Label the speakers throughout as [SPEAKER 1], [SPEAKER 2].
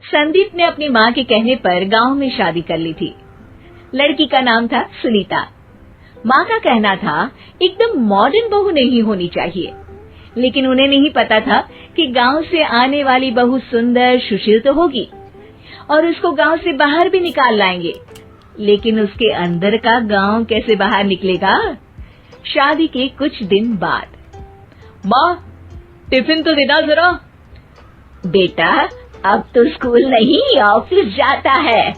[SPEAKER 1] संदीप ने अपनी माँ के कहने पर गांव में शादी कर ली थी। लड़की का नाम था सुनीता। माँ का कहना था एकदम मॉडर्न बहू नहीं होनी चाहिए, लेकिन उन्हें नहीं पता था कि गांव से आने वाली बहू सुंदर सुशील तो होगी और उसको गांव से बाहर भी निकाल लाएंगे, लेकिन उसके अंदर का गांव कैसे बाहर निकलेगा। शादी के कुछ दिन बाद,
[SPEAKER 2] माँ टिफिन तो देना जरा।
[SPEAKER 1] बेटा अब तो स्कूल नहीं ऑफिस जाता है,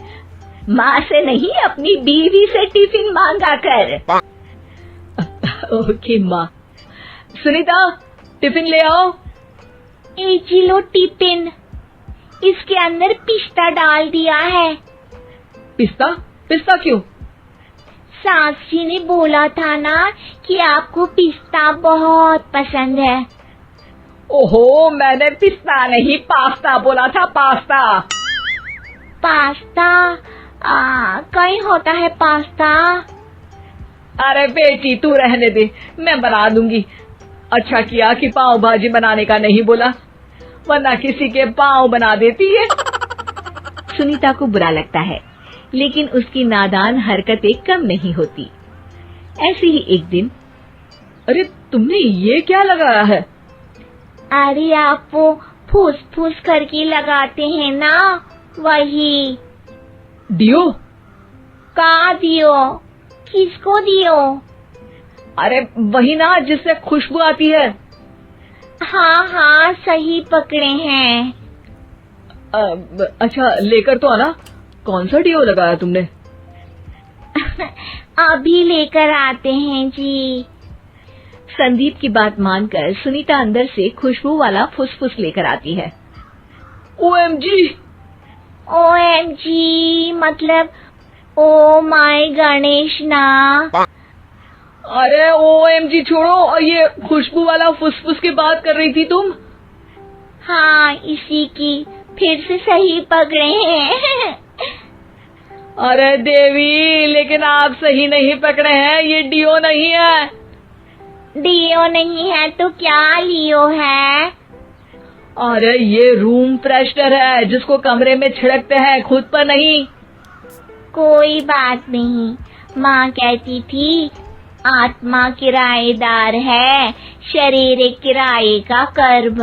[SPEAKER 1] माँ से नहीं अपनी बीवी से टिफिन मांगा कर।
[SPEAKER 2] ओके माँ। सुनीता टिफिन ले आओ।
[SPEAKER 1] एक किलो टिफिन, इसके अंदर पिस्ता डाल दिया है।
[SPEAKER 2] पिस्ता? पिस्ता क्यों?
[SPEAKER 1] सास जी ने बोला था ना कि आपको पिस्ता बहुत पसंद है।
[SPEAKER 2] ओहो, मैंने पिस्ता नहीं पास्ता बोला था, पास्ता।
[SPEAKER 1] पास्ता? कहीं होता है पास्ता?
[SPEAKER 2] अरे बेटी तू रहने दे, मैं बना दूंगी। अच्छा किया कि पाव भाजी बनाने का नहीं बोला, वरना किसी के पाव बना देती है।
[SPEAKER 1] सुनीता को बुरा लगता है, लेकिन उसकी नादान हरकतें कम नहीं होती। ऐसे ही एक दिन,
[SPEAKER 2] अरे तुमने ये क्या लगाया है?
[SPEAKER 1] अरे आप वो फूस फूस करके लगाते हैं ना, वही।
[SPEAKER 2] डियो?
[SPEAKER 1] का दियो? किसको दियो?
[SPEAKER 2] अरे वही ना जिससे खुशबू आती है।
[SPEAKER 1] हाँ हाँ सही पकड़े हैं।
[SPEAKER 2] अच्छा लेकर तो आना। कौन सा डियो लगाया तुमने?
[SPEAKER 1] अभी लेकर आते हैं जी। संदीप की बात मानकर सुनीता अंदर से खुशबू वाला फुसफुस लेकर आती है।
[SPEAKER 2] ओएमजी!
[SPEAKER 1] ओएमजी मतलब ओ माय गणेश ना।
[SPEAKER 2] अरे ओएमजी छोड़ो, ये खुशबू वाला फुसफुस की बात कर रही थी तुम?
[SPEAKER 1] हाँ इसी की, फिर से सही पकड़े हैं।
[SPEAKER 2] अरे देवी, लेकिन आप सही नहीं पकड़े हैं, ये डियो नहीं है।
[SPEAKER 1] डियो नहीं है तो क्या लियो है?
[SPEAKER 2] अरे ये रूम फ्रेशनर है, जिसको कमरे में छिड़कते हैं, खुद पर नहीं।
[SPEAKER 1] कोई बात नहीं, माँ कहती थी आत्मा किराएदार है, शरीर एक किराए का कर्म।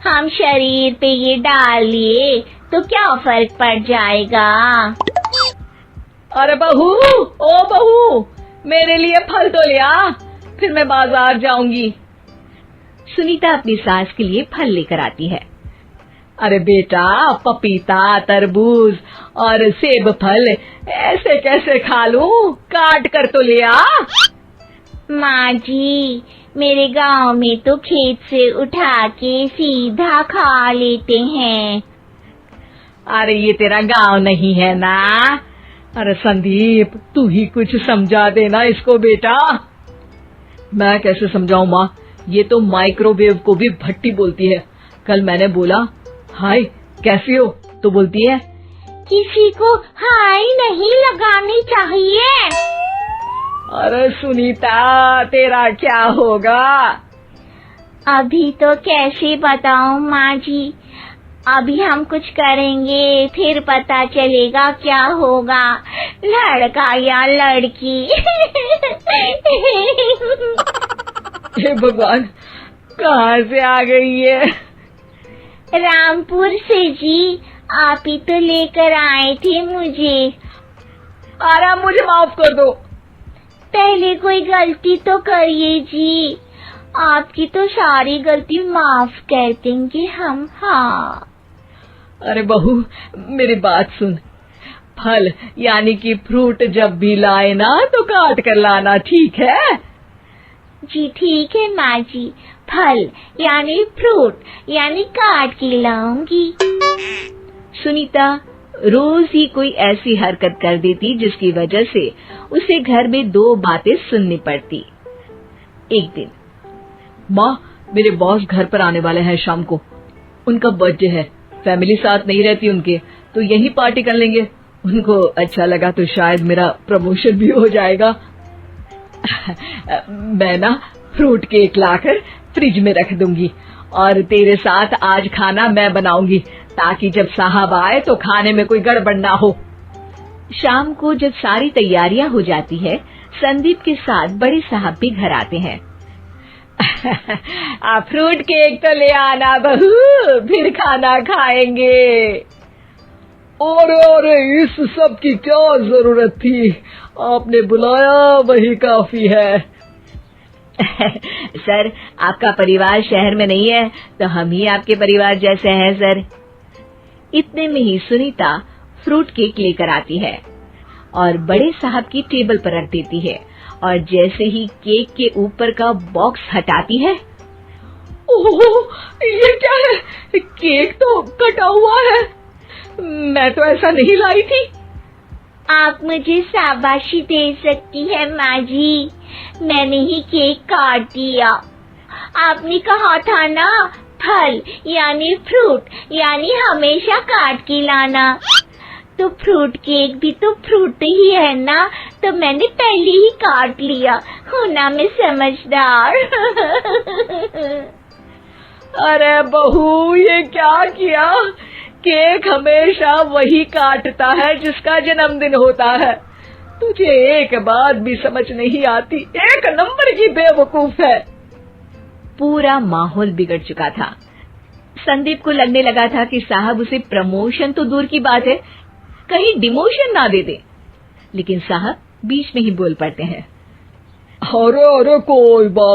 [SPEAKER 1] हम शरीर पे ये डाल लिए तो क्या फर्क पड़ जाएगा।
[SPEAKER 2] अरे बहू, ओ बहू, मेरे लिए फल तो लिया, फिर मैं बाजार जाऊंगी।
[SPEAKER 1] सुनीता अपनी सास के लिए फल लेकर आती है।
[SPEAKER 2] अरे बेटा, पपीता, तरबूज और सेब फल ऐसे कैसे खा लूं? काट कर तो लिया।
[SPEAKER 1] माँ जी, मेरे गांव में तो खेत से उठा के सीधा खा लेते हैं।
[SPEAKER 2] अरे ये तेरा गांव नहीं है ना। अरे संदीप, तू ही कुछ समझा देना इसको बेटा। मैं कैसे समझाऊं माँ, ये तो माइक्रोवेव को भी भट्टी बोलती है। कल मैंने बोला हाय कैसी हो, तो बोलती है
[SPEAKER 1] किसी को हाय नहीं लगानी चाहिए।
[SPEAKER 2] अरे सुनीता, तेरा क्या होगा?
[SPEAKER 1] अभी तो कैसे बताऊं माँ जी, अभी हम कुछ करेंगे फिर पता चलेगा क्या होगा, लड़का या लड़की।
[SPEAKER 2] हे भगवान, कहाँ से आ गई ये?
[SPEAKER 1] रामपुर से जी, आप ही तो लेकर आए थे मुझे।
[SPEAKER 2] अरे मुझे माफ कर दो।
[SPEAKER 1] पहले कोई गलती तो करिए जी, आपकी तो सारी गलती माफ कर देंगे हम। हाँ
[SPEAKER 2] अरे बहू, मेरी बात सुन। फल यानी कि फ्रूट जब भी लाए ना तो काट कर लाना, ठीक है?
[SPEAKER 1] जी ठीक है माँ जी, फल यानी फ्रूट यानी काट के लाऊंगी। सुनीता रोज ही कोई ऐसी हरकत कर देती जिसकी वजह से उसे घर में दो बातें सुननी पड़ती। एक दिन,
[SPEAKER 2] माँ मेरे बॉस घर पर आने वाले हैं शाम को, उनका बर्थडे है, फैमिली साथ नहीं रहती उनके, तो यही पार्टी कर लेंगे। उनको अच्छा लगा तो शायद मेरा प्रमोशन भी हो जाएगा। मैं ना फ्रूट केक लाकर फ्रिज में रख दूंगी और तेरे साथ आज खाना मैं बनाऊंगी ताकि जब साहब आए तो खाने में कोई गड़बड़ ना हो।
[SPEAKER 1] शाम को जब सारी तैयारियां हो जाती है, संदीप के साथ बड़े साहब भी घर आते हैं।
[SPEAKER 2] फ्रूट केक तो ले आना बहू, फिर खाना खाएंगे। अरे इस सब की क्या जरूरत थी, आपने बुलाया वही काफी है।
[SPEAKER 1] सर, आपका परिवार शहर में नहीं है तो हम ही आपके परिवार जैसे हैं सर। इतने में ही सुनीता फ्रूट केक लेकर आती है और बड़े साहब की टेबल पर रख देती है और जैसे ही केक के ऊपर का बॉक्स हटाती है,
[SPEAKER 2] ओह, ये क्या है? केक तो कटा हुआ है, मैं तो ऐसा नहीं लाई थी।
[SPEAKER 3] आप मुझे शाबाशी दे सकती है माँ जी, मैंने ही केक काट दिया। आपने कहा था ना, फल यानी फ्रूट यानी हमेशा काट के लाना, तो फ्रूट केक भी तो फ्रूट ही है ना, तो मैंने पहले ही काट लिया। हूँ ना मैं समझदार।
[SPEAKER 2] अरे बहू, ये क्या किया? केक हमेशा वही काटता है जिसका जन्मदिन होता है। तुझे एक बात भी समझ नहीं आती, एक नंबर की बेवकूफ है।
[SPEAKER 1] पूरा माहौल बिगड़ चुका था। संदीप को लगने लगा था कि साहब उसे प्रमोशन तो दूर की बात है, कहीं डिमोशन ना दे दे, लेकिन साहब बीच में ही बोल पड़ते हैं।
[SPEAKER 2] अरे कोई बात